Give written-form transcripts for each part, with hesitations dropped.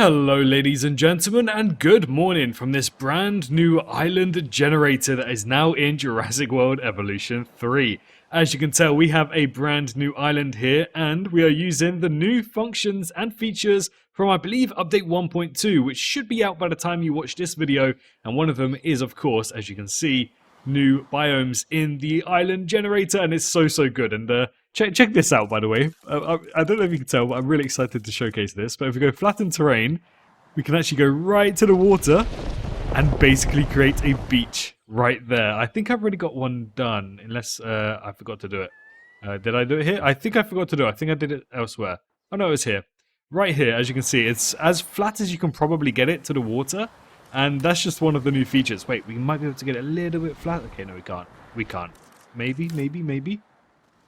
Hello ladies and gentlemen, and good morning from this brand new island generator that is now in Jurassic World Evolution 3. As you can tell, we have a brand new island here, and we are using the new functions and features from, I believe, update 1.2, which should be out by the time you watch this video, and one of them is, of course, as you can see, new biomes in the island generator, and it's so good. And check this out, by the way. I don't know if you can tell, but I'm really excited to showcase this. But if we go flatten terrain, we can actually go right to the water and basically create a beach right there. I think I've already got one done, unless I forgot to do it. Did I do it here? I think I forgot to do it. I think I did it elsewhere. Oh no, it was here. Right here, as you can see, it's as flat as you can probably get it to the water. And that's just one of the new features. Wait, we might be able to get it a little bit flat. Okay, no, we can't. We can't. Maybe.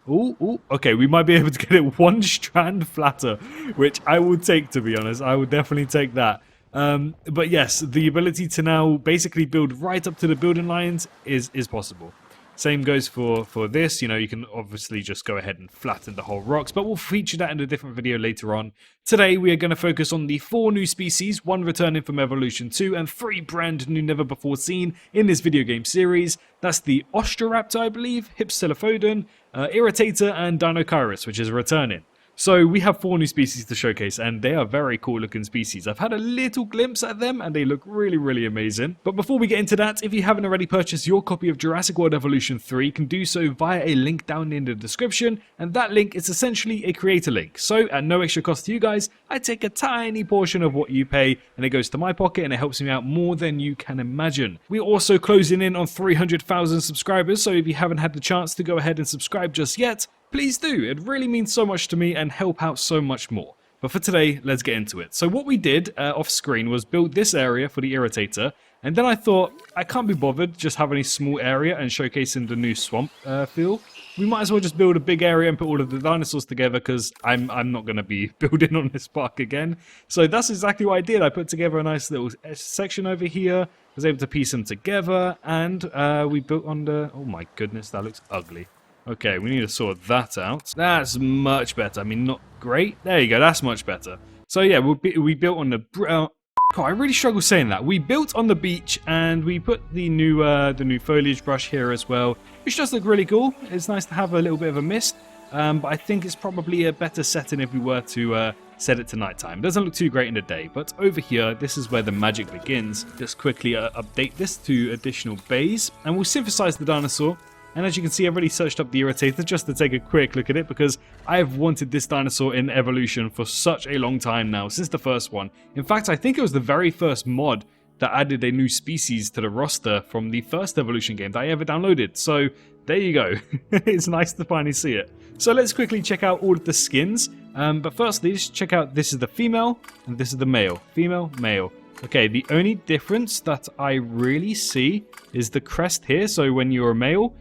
Ooh, okay, we might be able to get it one strand flatter, which I would take, to be honest. I would definitely take that. But yes, the ability to now basically build right up to the building lines is possible. Same goes for this. You know, you can obviously just go ahead and flatten the whole rocks, but we'll feature that in a different video later on. Today, we are going to focus on the 4 new species, 1 returning from Evolution 2, and 3 brand new never before seen in this video game series. That's the Austroraptor, I believe, Hypsilophodon, Irritator, and Deinocheirus, which is returning. So we have 4 new species to showcase, and they are very cool looking species. I've had a little glimpse at them and they look really amazing. But before we get into that, if you haven't already purchased your copy of Jurassic World Evolution 3, you can do so via a link down in the description, and that link is essentially a creator link. So at no extra cost to you guys, I take a tiny portion of what you pay and it goes to my pocket, and it helps me out more than you can imagine. We're also closing in on 300,000 subscribers, so if you haven't had the chance to go ahead and subscribe just yet, please do. It really means so much to me and help out so much more. But for today, let's get into it. So what we did off screen was build this area for the Irritator, and then I thought I can't be bothered just having a small area and showcasing the new swamp feel. We might as well just build a big area and put all of the dinosaurs together, because I'm not going to be building on this park again. So that's exactly what I did. I put together a nice little section over here, was able to piece them together, and we built on the... Oh my goodness, that looks ugly. Okay, we need to sort that out. That's much better. I mean, not great. There you go. That's much better. So yeah, we built on the... God, I really struggle saying that. We built on the beach, and we put the new foliage brush here as well, which does look really cool. It's nice to have a little bit of a mist, but I think it's probably a better setting if we were to set it to nighttime. It doesn't look too great in the day, but over here, this is where the magic begins. Just quickly update this to additional bays, and we'll synthesize the dinosaur. And as you can see, I've already searched up the Irritator just to take a quick look at it, because I have wanted this dinosaur in Evolution for such a long time now, since the first one. In fact, I think it was the very first mod that added a new species to the roster from the first Evolution game that I ever downloaded. So there you go. It's nice to finally see it. So let's quickly check out all of the skins. But firstly, just check out, this is the female and this is the male. Female, male. Okay, the only difference that I really see is the crest here. So when you're a male,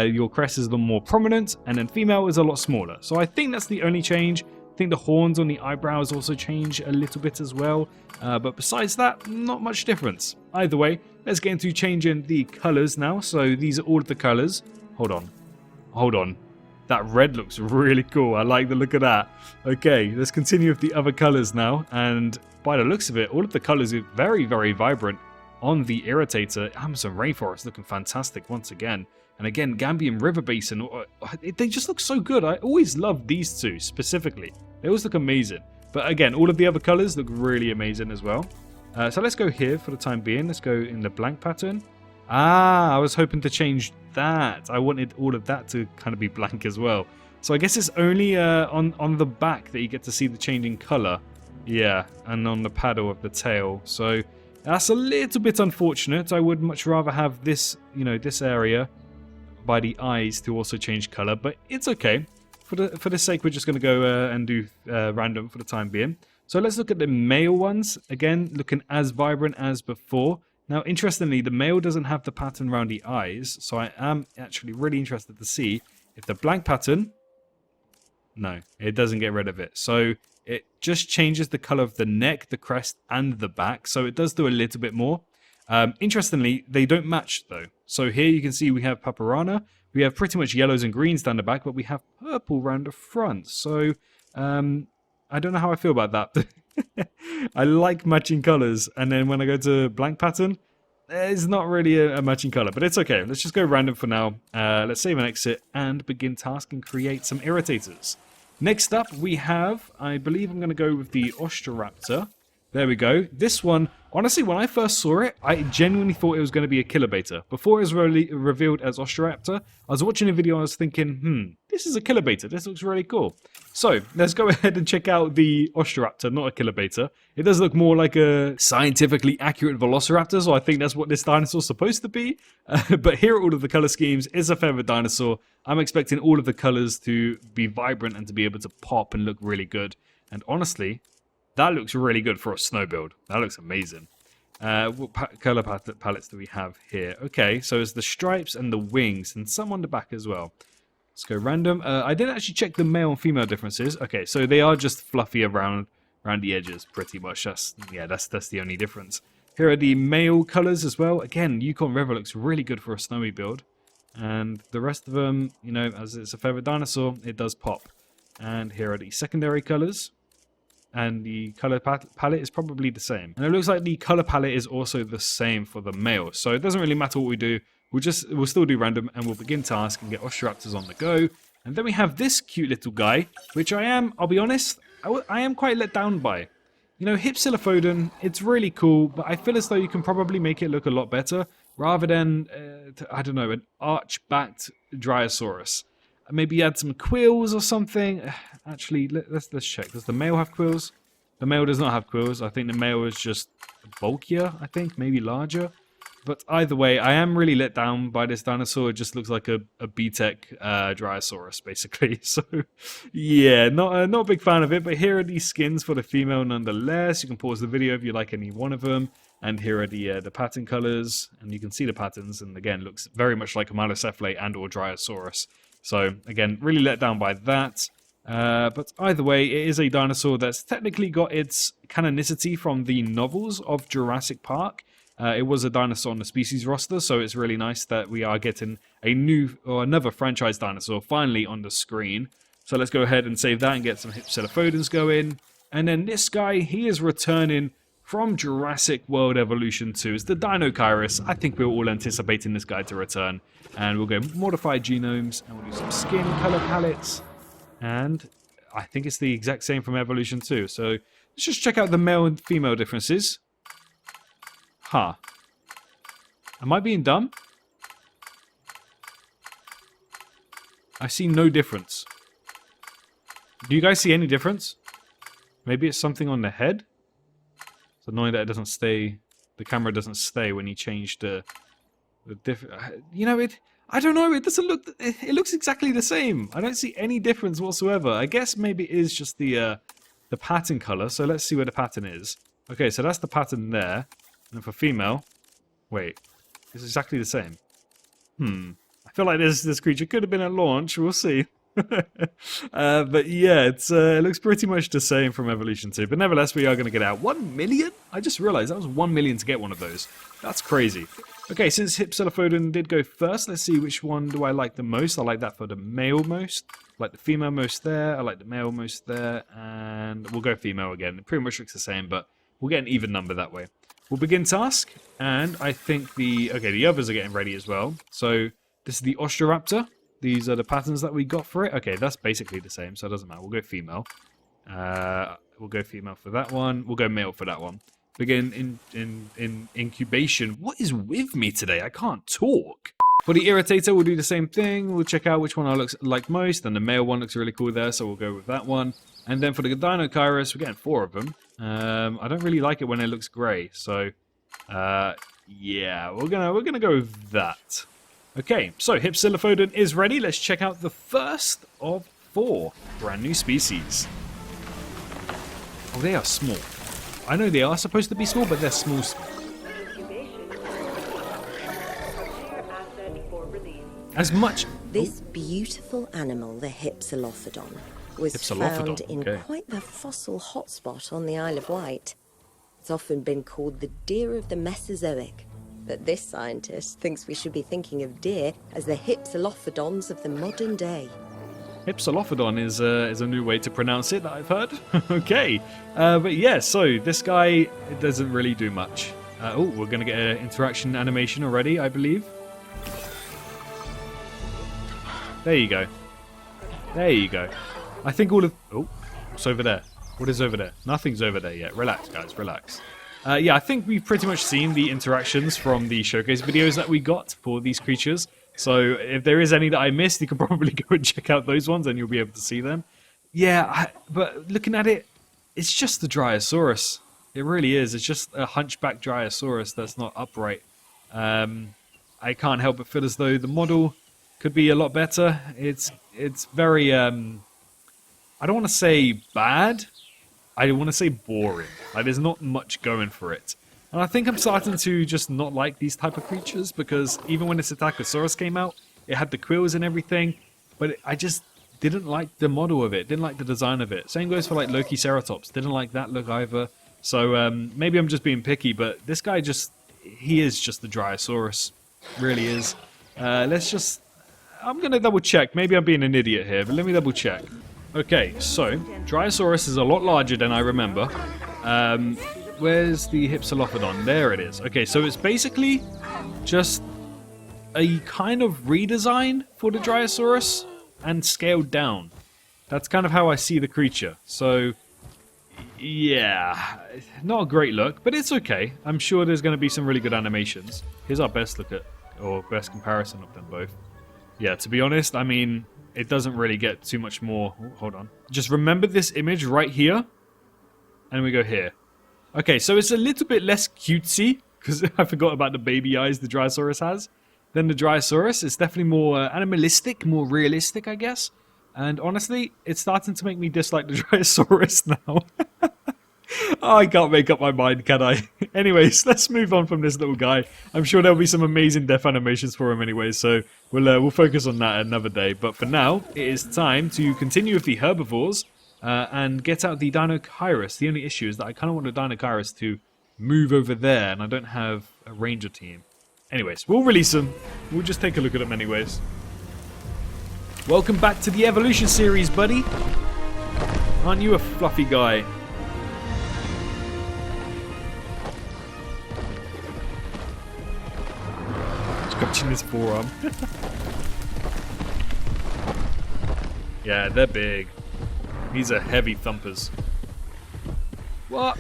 your crest is a little more prominent, and then female is a lot smaller. So I think that's the only change. I think the horns on the eyebrows also change a little bit as well. But besides that, not much difference. Either way, let's get into changing the colors now. So these are all of the colors. Hold on. That red looks really cool. I like the look of that. Okay, let's continue with the other colors now. And by the looks of it, all of the colors are very vibrant on the Irritator. Amazon Rainforest looking fantastic once again. And again, Gambian River Basin, they just look so good. I always love these two specifically. They always look amazing. But again, all of the other colors look really amazing as well. So let's go here for the time being. Let's go in the blank pattern. I was hoping to change that. I wanted all of that to kind of be blank as well. So I guess it's only on the back that you get to see the changing color. Yeah, and on the paddle of the tail. So that's a little bit unfortunate. I would much rather have this, this area by the eyes to also change color, but it's okay. For the sake, we're just going to go and do random for the time being. So let's look at the male ones. Again, looking as vibrant as before. Now, interestingly, the male doesn't have the pattern around the eyes, so I am actually really interested to see if the blank pattern... No, it doesn't get rid of it. So it just changes the color of the neck, the crest, and the back. So it does do a little bit more. Interestingly, they don't match though. So here you can see we have Paparana. We have pretty much yellows and greens down the back, but we have purple around the front. So I don't know how I feel about that. I like matching colors, and then when I go to blank pattern, it's not really a matching color, but it's okay. Let's just go random for now. Let's save and exit and begin task and create some irritators. Next up, we have, I believe I'm going to go with the Austroraptor. There we go. This one, honestly, when I first saw it, I genuinely thought it was going to be a killer beta. Before it was revealed as Austroraptor, I was watching a video and I was thinking, this is a killer beta. This looks really cool. So, let's go ahead and check out the Austroraptor, not a killer beta. It does look more like a scientifically accurate Velociraptor, so I think that's what this dinosaur's supposed to be. But here are all of the color schemes. It's a feathered dinosaur. I'm expecting all of the colors to be vibrant and to be able to pop and look really good. And honestly, that looks really good for a snow build. That looks amazing. What color palettes do we have here? Okay, so it's the stripes and the wings, and some on the back as well. Let's go random. I didn't actually check the male and female differences. Okay, so they are just fluffy around the edges, pretty much. That's the only difference. Here are the male colors as well. Again, Yukon River looks really good for a snowy build. And the rest of them, you know, as it's a feathered dinosaur, it does pop. And here are the secondary colors. And the color palette is probably the same. And it looks like the color palette is also the same for the male. So it doesn't really matter what we do. We'll still do random and we'll begin task and get Austroraptors on the go. And then we have this cute little guy, which I'll be honest, I am quite let down by. You know, Hypsilophodon, it's really cool, but I feel as though you can probably make it look a lot better rather than, I don't know, an arch-backed Dryosaurus. Maybe add some quills or something. Actually, let's check. Does the male have quills? The male does not have quills. I think the male is just bulkier, I think, maybe larger. But either way, I am really let down by this dinosaur. It just looks like a B-Tech Dryosaurus, basically. So, yeah, not a big fan of it. But here are these skins for the female nonetheless. You can pause the video if you like any one of them. And here are the pattern colors. And you can see the patterns. And again, looks very much like a Malocephalate and or Dryosaurus. So, again, really let down by that. But either way, it is a dinosaur that's technically got its canonicity from the novels of Jurassic Park. It was a dinosaur on the species roster, so it's really nice that we are getting a new or another franchise dinosaur finally on the screen. So let's go ahead and save that and get some Hypsilophodons going. And then this guy, he is returning from Jurassic World Evolution 2. It's the Deinocheirus. I think we're all anticipating this guy to return. And we'll go modified genomes, and we'll do some skin color palettes. And I think it's the exact same from Evolution 2. So let's just check out the male and female differences. Huh. Am I being dumb? I see no difference. Do you guys see any difference? Maybe it's something on the head? It's annoying that it doesn't stay... The camera doesn't stay when you change the you know, I don't know, it doesn't look... It looks exactly the same. I don't see any difference whatsoever. I guess maybe it is just the pattern color. So let's see where the pattern is. Okay, so that's the pattern there. And for female, wait, it's exactly the same. I feel like this creature could have been at launch. We'll see. But yeah, it looks pretty much the same from Evolution 2. But nevertheless, we are going to get out 1 million. I just realized that was 1 million to get one of those. That's crazy. Okay, since Hypsilophodon did go first, let's see which one do I like the most. I like that for the male most. I like the female most there. I like the male most there. And we'll go female again. It pretty much looks the same, but we'll get an even number that way. We'll begin task, and I think the others are getting ready as well. So this is the Austroraptor. These are the patterns that we got for it. Okay, that's basically the same, so it doesn't matter. We'll go female. We'll go female for that one. We'll go male for that one. Begin in incubation. What is with me today? I can't talk. For the Irritator, we'll do the same thing. We'll check out which one I like most, and the male one looks really cool there, so we'll go with that one. And then for the Deinocheirus, we're getting 4 of them. I don't really like it when it looks grey, so yeah, we're gonna go with that. Okay, so Hypsilophodon is ready. Let's check out the first of 4 brand new species. Oh, they are small. I know they are supposed to be small, but they're small. As much. This beautiful animal, the Hypsilophodon, was found in quite the fossil hotspot on the Isle of Wight. It's often been called the deer of the Mesozoic, but this scientist thinks we should be thinking of deer as the Hypsilophodons of the modern day. Hypsilophodon is a new way to pronounce it that I've heard. Okay, but yeah, so this guy, it doesn't really do much. Oh, we're going to get an interaction animation already, I believe. There you go. There you go. I think all of... Oh, what's over there? What is over there? Nothing's over there yet. Relax, guys, relax. Yeah, I think we've pretty much seen the interactions from the showcase videos that we got for these creatures. So if there is any that I missed, you can probably go and check out those ones and you'll be able to see them. Yeah, but looking at it, it's just the Dryosaurus. It really is. It's just a hunchback Dryosaurus that's not upright. I can't help but feel as though the model could be a lot better. It's very, I don't want to say bad. I want to say boring. Like, there's not much going for it. And I think I'm starting to just not like these type of creatures, because even when this Attachosaurus came out, it had the quills and everything, but I just didn't like the model of it, didn't like the design of it. Same goes for like Lokiceratops, didn't like that look either. So maybe I'm just being picky, but this guy he is just the Dryosaurus. Really is. I'm going to double check. Maybe I'm being an idiot here, but let me double check. Okay, so Dryosaurus is a lot larger than I remember. Where's the Hypsilophodon? There it is. Okay, so it's basically just a kind of redesign for the Dryosaurus and scaled down. That's kind of how I see the creature. So, yeah, not a great look, but it's okay. I'm sure there's going to be some really good animations. Here's our best look at, or best comparison of them both. Yeah, to be honest, I mean, it doesn't really get too much more. Oh, hold on. Just remember this image right here, and we go here. Okay, so it's a little bit less cutesy, because I forgot about the baby eyes the Dryosaurus has, than the Dryosaurus. It's definitely more animalistic, more realistic, I guess. And honestly, it's starting to make me dislike the Dryosaurus now. Oh, I can't make up my mind, can I? Anyways, let's move on from this little guy. I'm sure there'll be some amazing death animations for him anyway, so we'll focus on that another day. But for now, it is time to continue with the herbivores and get out the Deinocheirus. The only issue is that I kind of want the Deinocheirus to move over there, and I don't have a ranger team. Anyways, we'll release them. We'll just take a look at them anyways. Welcome back to the Evolution series, buddy. Aren't you a fluffy guy? Scratching his forearm. Yeah, they're big. These are heavy thumpers. What?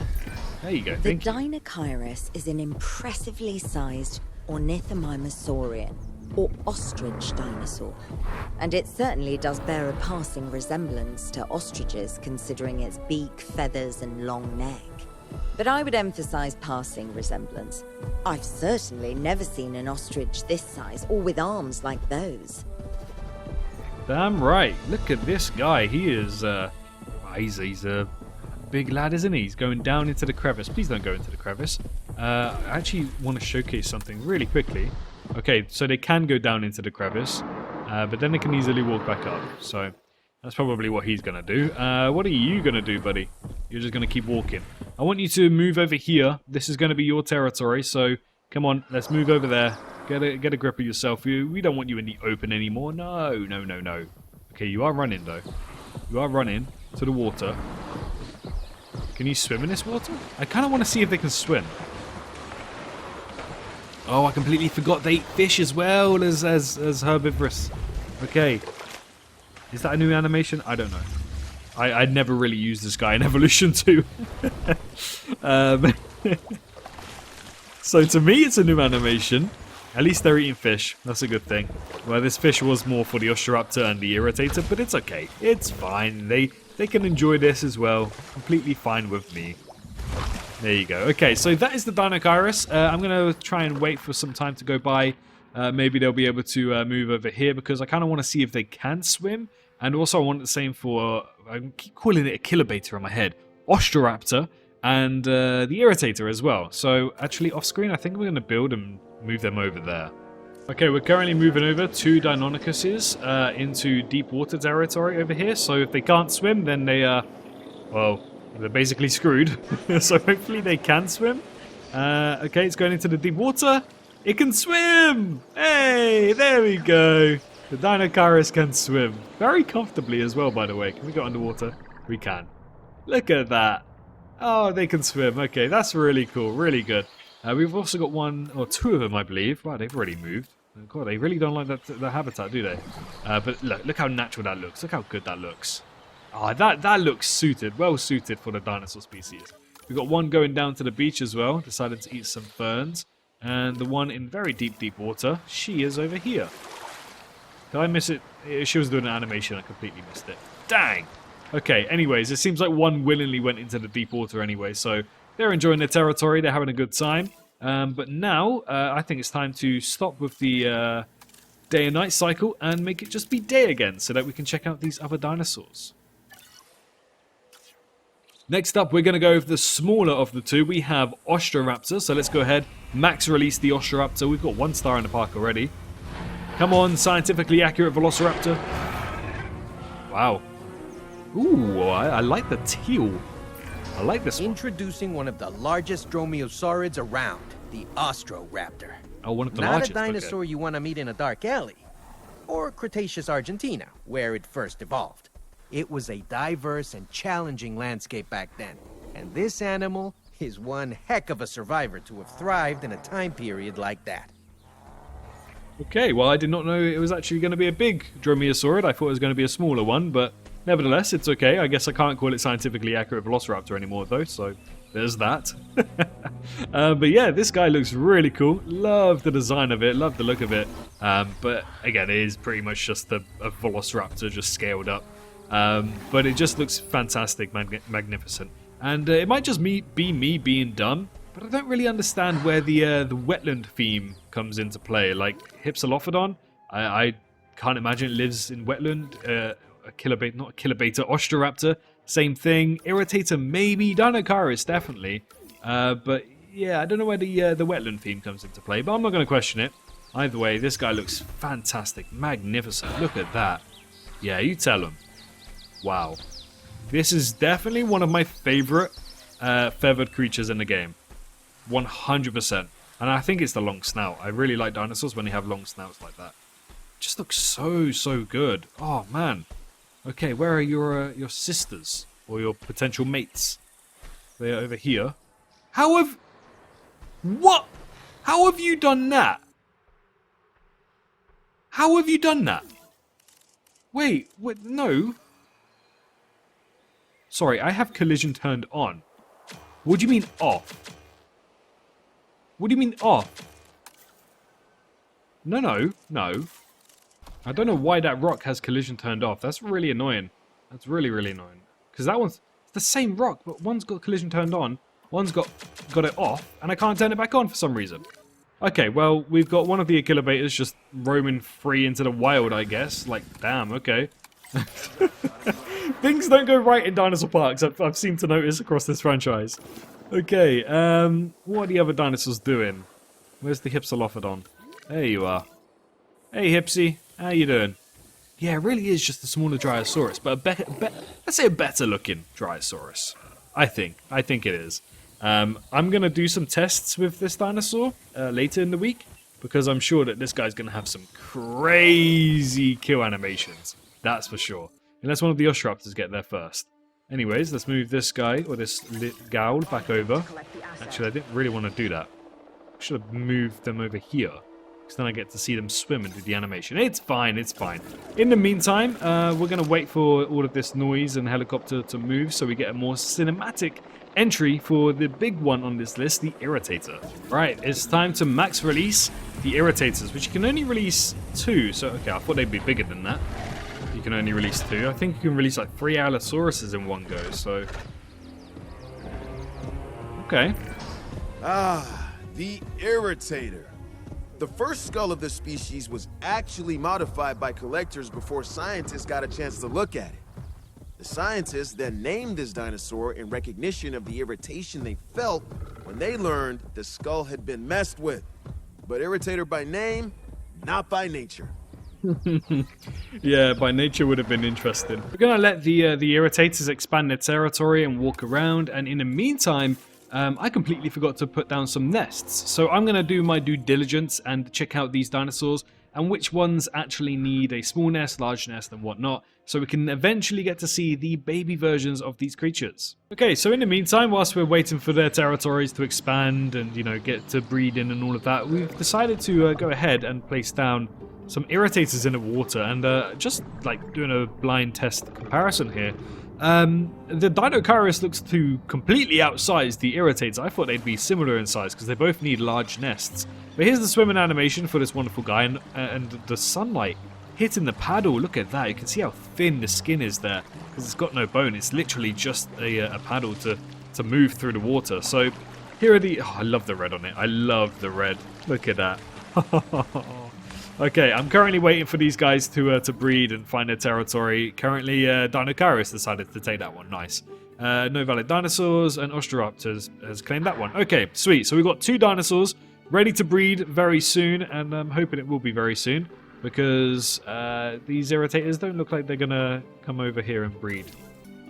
There you go. The Deinocheirus is an impressively sized ornithomimosaurian, or ostrich dinosaur. And it certainly does bear a passing resemblance to ostriches, considering its beak, feathers, and long neck. But I would emphasize passing resemblance. I've certainly never seen an ostrich this size, or with arms like those. Damn right. Look at this guy. He is, he's a big lad, isn't he? He's going down into the crevice. Please don't go into the crevice. I actually want to showcase something really quickly. Okay, so they can go down into the crevice, but then they can easily walk back up. So that's probably what he's going to do. What are you going to do, buddy? You're just going to keep walking. I want you to move over here. This is going to be your territory, so come on, let's move over there. Get a grip of yourself. We don't want you in the open anymore. No, no, no, no. Okay, you are running, though. You are running to the water. Can you swim in this water? I kind of want to see if they can swim. Oh, I completely forgot they eat fish as well as herbivorous. Okay. Is that a new animation? I don't know. I never really used this guy in Evolution 2. So to me, it's a new animation. At least they're eating fish. That's a good thing. Well, this fish was more for the Austroraptor and the Irritator, but it's okay. It's fine. They can enjoy this as well. Completely fine with me. There you go. Okay, so that is the Deinocheirus. I'm going to try and wait for some time to go by. Maybe they'll be able to move over here, because I kind of want to see if they can swim. And also I want the same for, I keep calling it a Kilobata in my head, Austroraptor and the Irritator as well. So actually off screen, I think we're going to build and move them over there. Okay, we're currently moving over 2 Deinocheirus into deep water territory over here. So if they can't swim, then they well, they're basically screwed. So hopefully they can swim. Okay, it's going into the deep water. It can swim! Hey, there we go. The Deinocheirus can swim very comfortably as well, by the way. Can we go underwater? We can. Look at that. Oh, they can swim. Okay, that's really cool. Really good. We've also got one or two of them, I believe. Wow, they've already moved. God, they really don't like that habitat, do they? But look how natural that looks. Look how good that looks. Oh, that looks suited. Well suited for the dinosaur species. We've got one going down to the beach as well. Decided to eat some ferns. And the one in very deep, deep water, she is over here. Did I miss it? She was doing an animation. I completely missed it. Dang! Okay, anyways, it seems like one willingly went into the deep water anyway. So they're enjoying their territory. They're having a good time. But now, I think it's time to stop with the day and night cycle and make it just be day again so that we can check out these other dinosaurs. Next up, we're going to go with the smaller of the two. We have Austroraptor, so let's go ahead, max release the Austroraptor. We've got 1 star in the park already. Come on, scientifically accurate Velociraptor. Wow. Ooh, I like the teal. I like this one. Introducing one of the largest dromaeosaurids around, the Austroraptor. Oh, one of the Not largest. a dinosaur okay. you want to meet in a dark alley, or Cretaceous Argentina, where it first evolved. It was a diverse and challenging landscape back then, and this animal is one heck of a survivor to have thrived in a time period like that. Okay, well, I did not know it was actually going to be a big dromaeosaurid. I thought it was going to be a smaller one, but nevertheless, it's okay. I guess I can't call it scientifically accurate Velociraptor anymore, though, so there's that. But yeah, this guy looks really cool. Love the design of it, love the look of it. But again, it is pretty much just a Velociraptor just scaled up. But it just looks fantastic, magnificent. And it might just be me being dumb, but I don't really understand where the wetland theme comes into play. Like Hypsilophodon, I can't imagine it lives in wetland. Not a Kilobeta, Austroraptor, same thing. Irritator, maybe. Deinocheirus, definitely. But yeah, I don't know where the wetland theme comes into play, but I'm not going to question it. Either way, this guy looks fantastic, magnificent. Look at that. Yeah, you tell him. Wow. This is definitely one of my favorite feathered creatures in the game. 100%. And I think it's the long snout. I really like dinosaurs when they have long snouts like that. Just looks so good. Oh, man. Okay, where are your sisters? Or your potential mates? They are over here. What? How have you done that? How have you done that? Wait, no. Sorry, I have collision turned on. What do you mean off? What do you mean off? No. I don't know why that rock has collision turned off. That's really annoying. That's really annoying. Because that one's the same rock, but one's got collision turned on, one's got it off, and I can't turn it back on for some reason. Okay, well, we've got one of the Achilobators just roaming free into the wild, I guess. Like, damn, okay. Things don't go right in dinosaur parks, I've seemed to notice across this franchise. Okay, what are the other dinosaurs doing? Where's the Hypsilophodon? There you are. Hey, Hypsy. How you doing? Yeah, it really is just a smaller Dryosaurus, but let's say a better looking Dryosaurus. I think it is. I'm going to do some tests with this dinosaur later in the week, because I'm sure that this guy's going to have some crazy kill animations. That's for sure. Unless one of the Austroraptors get there first. Anyways, let's move this guy, or this Gowl, back over. Actually, I didn't really want to do that. I should have moved them over here. Because then I get to see them swim and do the animation. It's fine, it's fine. In the meantime, we're going to wait for all of this noise and helicopter to move so we get a more cinematic entry for the big one on this list, the Irritator. Right, it's time to max release the Irritators, which you can only release 2. So, okay, I thought they'd be bigger than that. You can only release 2. I think you can release like 3 Allosauruses in one go, so... Okay. Ah, the Irritator. The first skull of the species was actually modified by collectors before scientists got a chance to look at it. The scientists then named this dinosaur in recognition of the irritation they felt when they learned the skull had been messed with. But Irritator by name, not by nature. Yeah, by nature would have been interesting. We're going to let the Irritators expand their territory and walk around, and in the meantime, I completely forgot to put down some nests. So I'm going to do my due diligence and check out these dinosaurs and which ones actually need a small nest, large nest, and whatnot, so we can eventually get to see the baby versions of these creatures. Okay, so in the meantime, whilst we're waiting for their territories to expand and, you know, get to breeding and all of that, we've decided to go ahead and place down some irritators in the water, and just like doing a blind test comparison here. The Deinocheirus looks to completely outsize the Irritator. I thought they'd be similar in size because they both need large nests. But here's the swimming animation for this wonderful guy, and the sunlight hitting the paddle. Look at that. You can see how thin the skin is there because it's got no bone. It's literally just a paddle to move through the water. So here are the... Oh, I love the red on it. I love the red. Look at that. Okay, I'm currently waiting for these guys to breed and find their territory. Currently, Deinocheirus decided to take that one. Nice. No valid dinosaurs, and Austroraptor has claimed that one. Okay, sweet. So we've got 2 dinosaurs ready to breed very soon, and I'm hoping it will be very soon because these Irritators don't look like they're going to come over here and breed.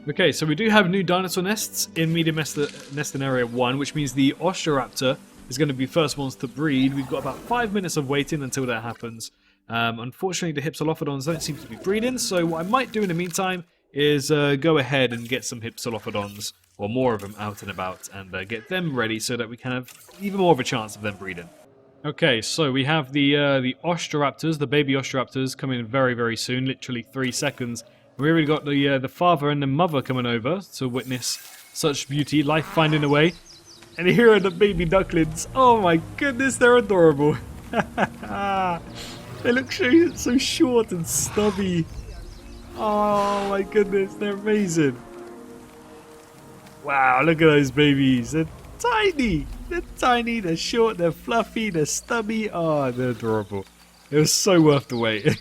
Okay, so we do have new dinosaur nests in medium nesting area 1, which means the Austroraptor is going to be first ones to breed. We've got about 5 minutes of waiting until that happens. Unfortunately, the Hypsilophodons don't seem to be breeding, so what I might do in the meantime is go ahead and get some Hypsilophodons, or more of them, out and about, and get them ready so that we can have even more of a chance of them breeding. Okay, so we have the Austroraptors, the baby Austroraptors, coming very, very soon, literally 3 seconds. We already got the father and the mother coming over to witness such beauty, life finding a way. And here are the baby ducklings. Oh my goodness, they're adorable. They look so short and stubby. Oh my goodness, they're amazing. Wow, look at those babies. They're tiny. They're tiny, they're short, they're fluffy, they're stubby. Oh, they're adorable. It was so worth the wait.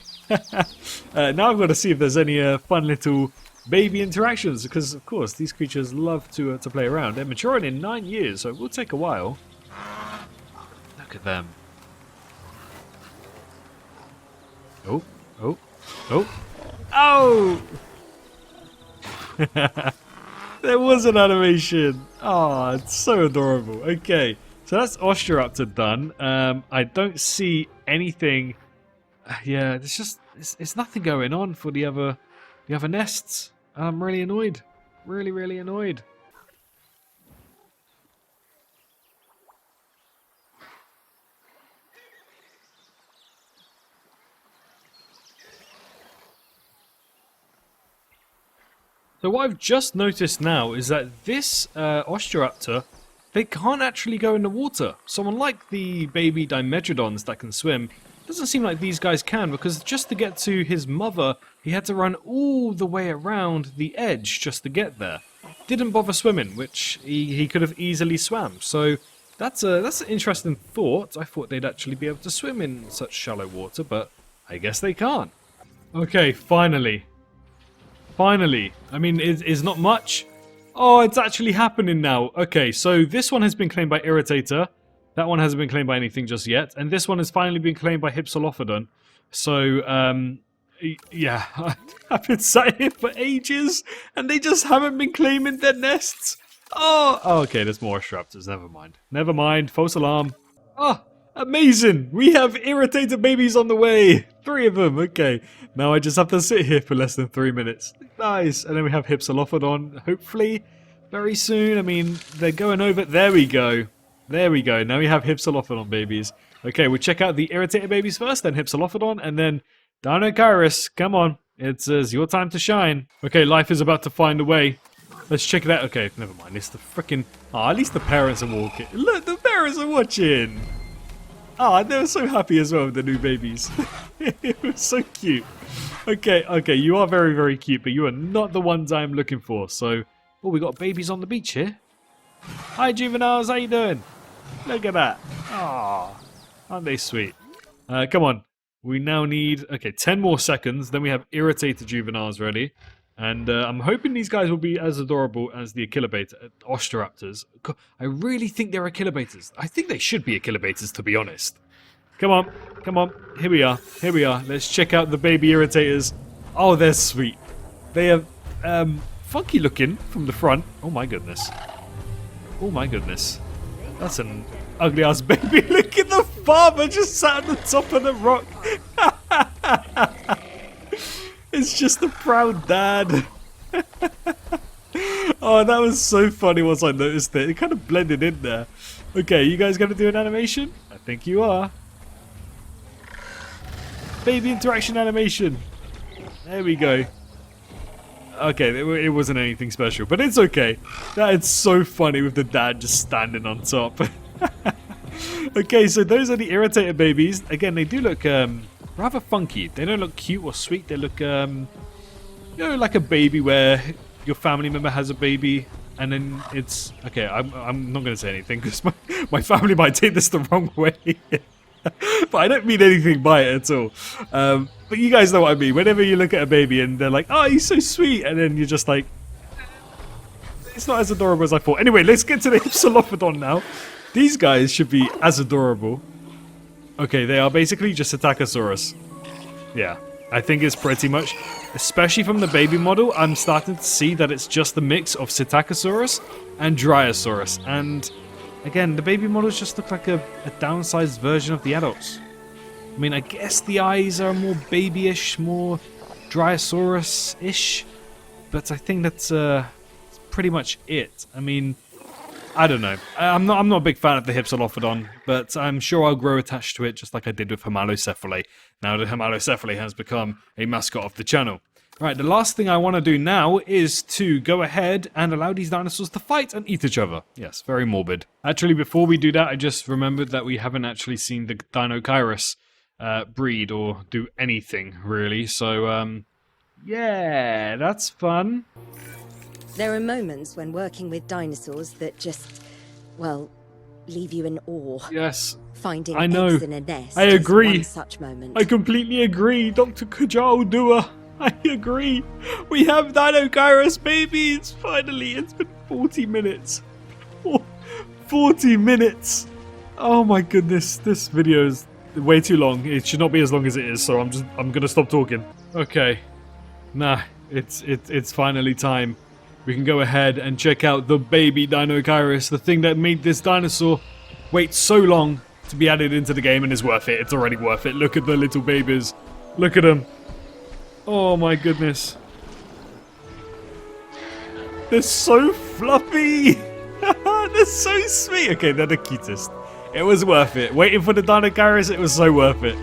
Now I've got to see if there's any fun little baby interactions, because of course these creatures love to play around. They're maturing in 9 years, so it will take a while. Look at them. Oh, oh, oh, oh! There was an animation. Oh, it's so adorable. Okay, so that's Austroraptor done. I don't see anything. Yeah, there's just it's nothing going on for the other nests. I'm really annoyed. Really, really annoyed. So what I've just noticed now is that this Austroraptor, they can't actually go in the water. So unlike the baby Dimetrodons that can swim, it doesn't seem like these guys can, because just to get to his mother, he had to run all the way around the edge just to get there. Didn't bother swimming, which he could have easily swam. So that's an interesting thought. I thought they'd actually be able to swim in such shallow water, but I guess they can't. Okay, finally. Finally. I mean, it's not much. Oh, it's actually happening now. Okay, so this one has been claimed by Irritator. That one hasn't been claimed by anything just yet. And this one has finally been claimed by Hypsilophodon. So, yeah. I've been sat here for ages, and they just haven't been claiming their nests. Oh, okay, there's more Austroraptors. Never mind. Never mind. False alarm. Oh, amazing. We have Irritator babies on the way. 3 of them. Okay. Now I just have to sit here for less than 3 minutes. Nice. And then we have Hypsilophodon, hopefully, very soon. I mean, they're going over. There we go. There we go. Now we have Hypsilophodon babies. Okay, we'll check out the Irritator babies first, then Hypsilophodon, and then Deinocheirus. Come on. It's your time to shine. Okay, life is about to find a way. Let's check it out. Okay, never mind. It's the freaking... Oh, at least the parents are walking. Look, the parents are watching. Oh, they were so happy as well with the new babies. It was so cute. Okay, you are very, very cute, but you are not the ones I'm looking for. So, oh, we got babies on the beach here. Hi, juveniles. How you doing? Look at that. Oh, aren't they sweet? Come on. We now need, 10 more seconds. Then we have Irritator juveniles ready. And I'm hoping these guys will be as adorable as the Austroraptors. God, I really think they're Achillobators. I think they should be Achillobators, to be honest. Come on. Come on. Here we are. Here we are. Let's check out the baby Irritators. Oh, they're sweet. They are funky looking from the front. Oh, my goodness. Oh, my goodness. That's an ugly-ass baby. Look at the father just sat on the top of the rock. it's just the proud dad. Oh, that was so funny once I noticed it. It kind of blended in there. Okay, you guys gonna do an animation? I think you are. Baby interaction animation. There we go. Okay, it wasn't anything special, but it's okay. That is so funny with the dad just standing on top. Okay, so those are the Irritator babies. Again, they do look rather funky. They don't look cute or sweet. They look, you know, like a baby where your family member has a baby, and then it's okay. I'm not going to say anything because my family might take this the wrong way. But I don't mean anything by it at all. But you guys know what I mean. Whenever you look at a baby and they're like, "Oh, he's so sweet," and then you're just like, "It's not as adorable as I thought." Anyway, let's get to the Hypsilophodon now. These guys should be as adorable. Okay, they are basically just Psittacosaurus. Yeah, I think it's pretty much, especially from the baby model, I'm starting to see that it's just the mix of Psittacosaurus and Dryosaurus. And again, the baby models just look like a downsized version of the adults. I mean, I guess the eyes are more babyish, more Dryosaurus-ish, but I think that's pretty much it. I mean, I don't know. I'm not a big fan of the Hypsilophodon, but I'm sure I'll grow attached to it just like I did with Hypsilophodon, now that Hypsilophodon has become a mascot of the channel. Alright, the last thing I want to do now is to go ahead and allow these dinosaurs to fight and eat each other. Yes, very morbid. Actually, before we do that, I just remembered that we haven't actually seen the Deinocheirus breed or do anything, really. So, yeah, that's fun. There are moments when working with dinosaurs that just, well, leave you in awe. Yes, Finding I know. eggs in a nest I agree. is one such moment. I completely agree, Dr. Kajal Dua. I agree. We have Deinocheirus babies. Finally, it's been 40 minutes. 40 minutes. Oh my goodness, this video is way too long. It should not be as long as it is, so I'm gonna stop talking. Okay. Nah, it's finally time. We can go ahead and check out the baby Deinocheirus, the thing that made this dinosaur wait so long to be added into the game, and is worth it. It's already worth it. Look at the little babies. Look at them. Oh my goodness. They're so fluffy. They're so sweet. Okay, they're the cutest. It was worth it. Waiting for the Deinocheirus, it was so worth it.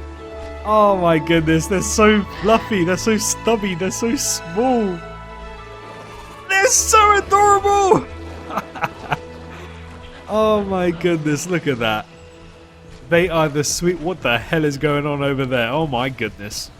Oh my goodness, they're so fluffy. They're so stubby. They're so small. They're so adorable! Oh my goodness, look at that. They are the sweet... What the hell is going on over there? Oh my goodness.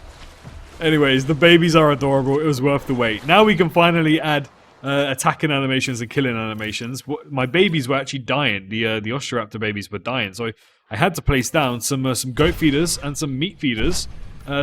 Anyways, the babies are adorable. It was worth the wait. Now we can finally add attacking animations and killing animations. My babies were actually dying. The Austroraptor babies were dying. So I had to place down some goat feeders and some meat feeders.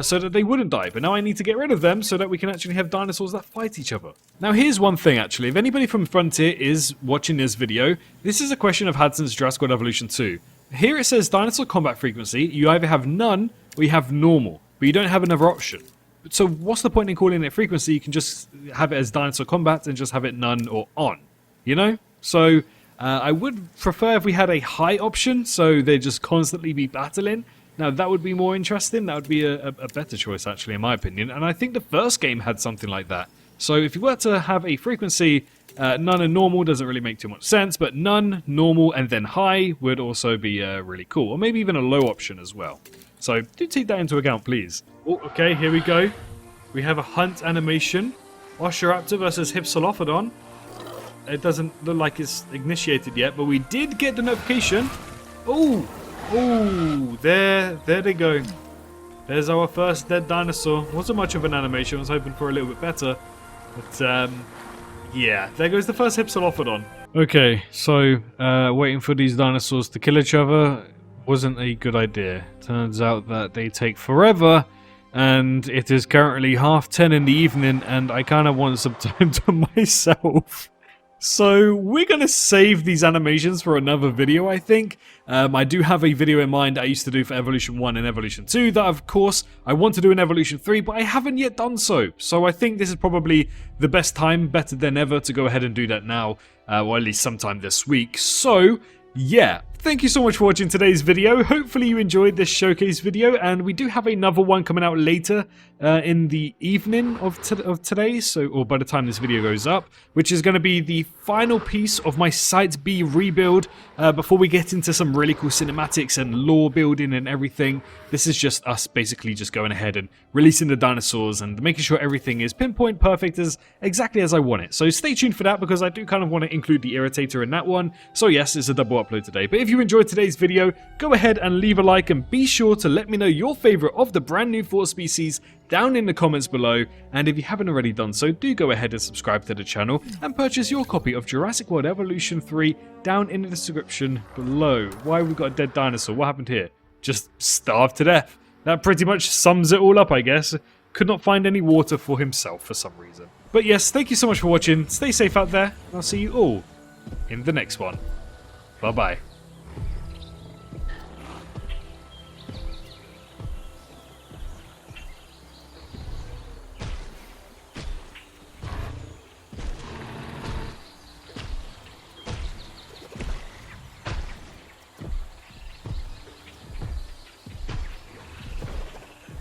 So that they wouldn't die, but now I need to get rid of them so that we can actually have dinosaurs that fight each other. Now here's one thing actually, if anybody from Frontier is watching this video, this is a question I've had since Jurassic World Evolution 2. Here it says dinosaur combat frequency, you either have none or you have normal, but you don't have another option. So what's the point in calling it frequency? You can just have it as dinosaur combat and just have it none or on, you know? So I would prefer if we had a high option, so they just constantly be battling. Now, that would be more interesting. That would be a better choice, actually, in my opinion. And I think the first game had something like that. So if you were to have a frequency, none and normal doesn't really make too much sense, but none, normal, and then high would also be really cool. Or maybe even a low option as well. So do take that into account, please. Oh, okay, here we go. We have a hunt animation. Austroraptor versus Hypsilophodon. It doesn't look like it's initiated yet, but we did get the notification. Oh! Oh, there they go. There's our first dead dinosaur. Wasn't much of an animation. I was hoping for a little bit better. But, yeah. There goes the first Hypsilophodon. Okay, so, waiting for these dinosaurs to kill each other wasn't a good idea. Turns out that they take forever. And it is currently 10:30 in the evening. And I kind of want some time to myself. So we're going to save these animations for another video, I think. I do have a video in mind I used to do for Evolution 1 and Evolution 2 that, of course, I want to do in Evolution 3, but I haven't yet done so. So I think this is probably the best time, better than ever, to go ahead and do that now, or at least sometime this week. So, yeah, Thank you so much for watching today's video. Hopefully you enjoyed this showcase video, and we do have another one coming out later in the evening of today, or by the time this video goes up, which is going to be the final piece of my Site B rebuild before we get into some really cool cinematics and lore building and everything. This is just us basically just going ahead and releasing the dinosaurs and making sure everything is pinpoint perfect exactly as I want it. So stay tuned for that, because I do kind of want to include the Irritator in that one. So yes, it's a double upload today. But if you enjoyed today's video, go ahead and leave a like, and be sure to let me know your favorite of the brand new 4 species down in the comments below. And if you haven't already done so, do go ahead and subscribe to the channel and purchase your copy of Jurassic World Evolution 3 down in the description below. Why have we got a dead dinosaur? What happened here? Just starved to death. That pretty much sums it all up, I guess. Could not find any water for himself for some reason. But yes, thank you so much for watching. Stay safe out there, and I'll see you all in the next one. Bye bye.